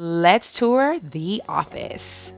Let's tour the office.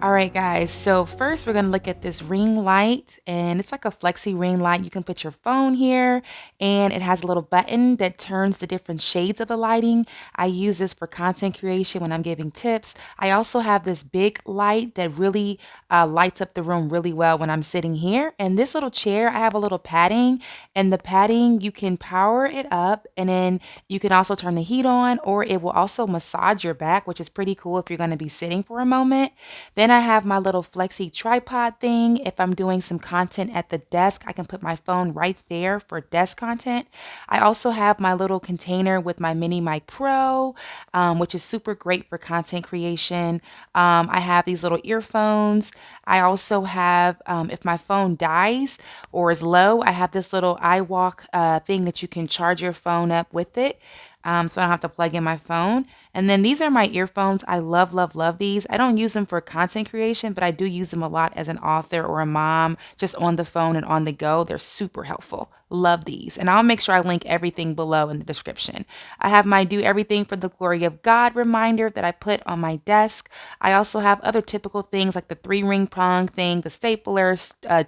All right, guys. So first, we're gonna look at this ring light, and it's like a flexi ring light. You can put your phone here, and it has a little button that turns the different shades of the lighting. I use this for content creation when I'm giving tips. I also have this big light that really lights up the room really well when I'm sitting here. And this little chair, I have a little padding, and the padding you can power it up, and then you can also turn the heat on, or it will also massage your back, which is pretty cool if you're going to be sitting for a moment. Then I have my little flexi tripod thing. If I'm doing some content at the desk, I can put my phone right there for desk content. I also have my little container with my Mini Mic Pro, which is super great for content creation. I have these little earphones. I also have, if my phone dies or is low, I have this little iWalk thing that you can charge your phone up with it. So I don't have to plug in my phone. And then these are my earphones. I love, love, love these. I don't use them for content creation, but I do use them a lot as an author or a mom, just on the phone and on the go. They're super helpful. Love these. And I'll make sure I link everything below in the description. I have my Do Everything for the Glory of God reminder that I put on my desk. I also have other typical things like the 3 ring prong thing, the stapler,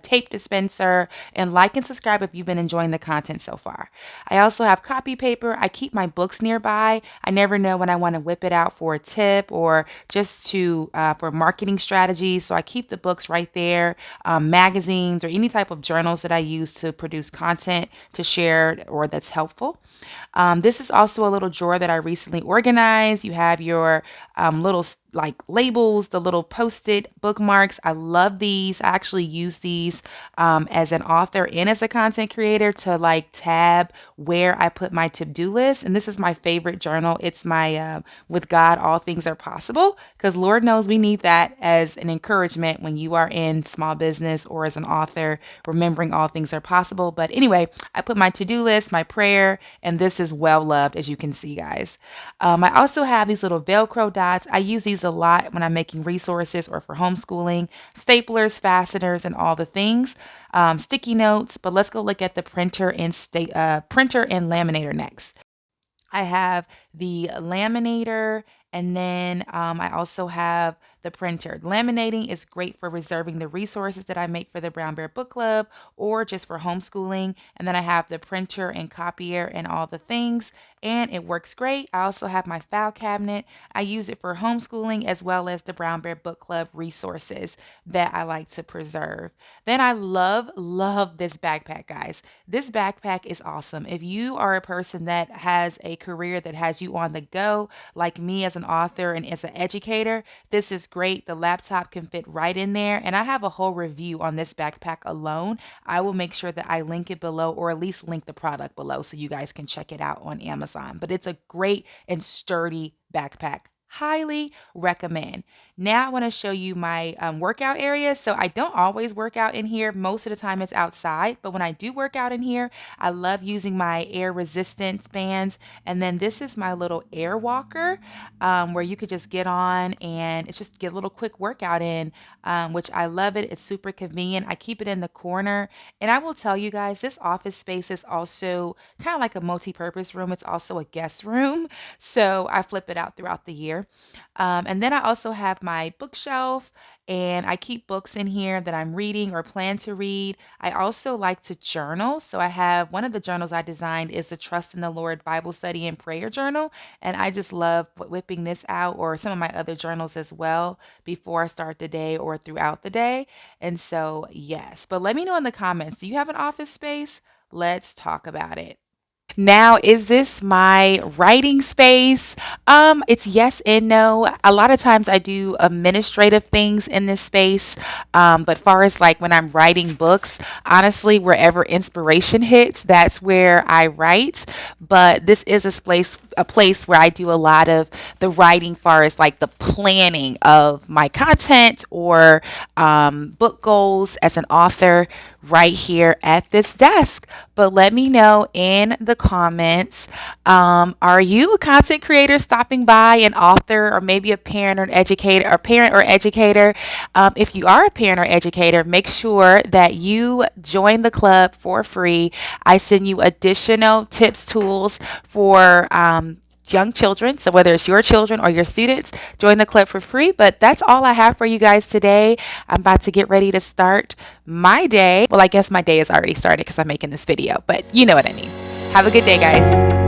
tape dispenser, and like and subscribe if you've been enjoying the content so far. I also have copy paper. I keep my books nearby. I never know when I want to whip it out for a tip or just to for marketing strategies. So I keep the books right there, magazines or any type of journals that I use to produce content to share or that's helpful. This is also a little drawer that I recently organized. You have your little like labels, the little post-it bookmarks. I love these. I actually use these as an author and as a content creator to like tab where I put my to-do list. And this is my favorite journal. It's my With God, All Things Are Possible, because Lord knows we need that as an encouragement when you are in small business or as an author, remembering all things are possible. But anyway, I put my to-do list, my prayer, and this is well loved, as you can see, guys. I also have these little Velcro dots. I use these a lot when I'm making resources or for homeschooling, staplers, fasteners, and all the things, sticky notes. But let's go look at the printer and laminator next. I have the laminator, and then I also have the printer. Laminating is great for reserving the resources that I make for the Brown Bear Book Club or just for homeschooling. And then I have the printer and copier and all the things, and it works great. I also have my file cabinet. I use it for homeschooling as well as the Brown Bear Book Club resources that I like to preserve. Then I love, love this backpack, guys. This backpack is awesome. If you are a person that has a career that has you on the go, like me as an author and as an educator, this is great. The laptop can fit right in there. And I have a whole review on this backpack alone. I will make sure that I link it below or at least link the product below so you guys can check it out on Amazon. But it's a great and sturdy backpack. Highly recommend. Now I want to show you my workout area. So I don't always work out in here. Most of the time it's outside, but when I do work out in here, I love using my air resistance bands. And then this is my little Airwalker, where you could just get on and it's just get a little quick workout in, which I love it. It's super convenient. I keep it in the corner. And I will tell you guys, this office space is also kind of like a multi-purpose room. It's also a guest room. So I flip it out throughout the year. And then I also have my bookshelf, and I keep books in here that I'm reading or plan to read. I also like to journal. So I have one of the journals I designed is the Trust in the Lord Bible Study and Prayer Journal. And I just love whipping this out or some of my other journals as well before I start the day or throughout the day. And so, yes, but let me know in the comments, do you have an office space? Let's talk about it. Now, is this my writing space? It's yes and no. A lot of times I do administrative things in this space. But far as like when I'm writing books, honestly, wherever inspiration hits, that's where I write. But this is a place where I do a lot of the writing far as like the planning of my content or book goals as an author right here at this desk. But let me know in the the comments. Are you a content creator stopping by, an author, or maybe a parent or educator, or parent or educator? If you are a parent or educator, make sure that you join the club for free. I send you additional tips, tools for young children. So whether it's your children or your students, join the club for free. But that's all I have for you guys today. I'm about to get ready to start my day. Well, I guess my day is already started because I'm making this video, but you know what I mean. Have a good day, guys.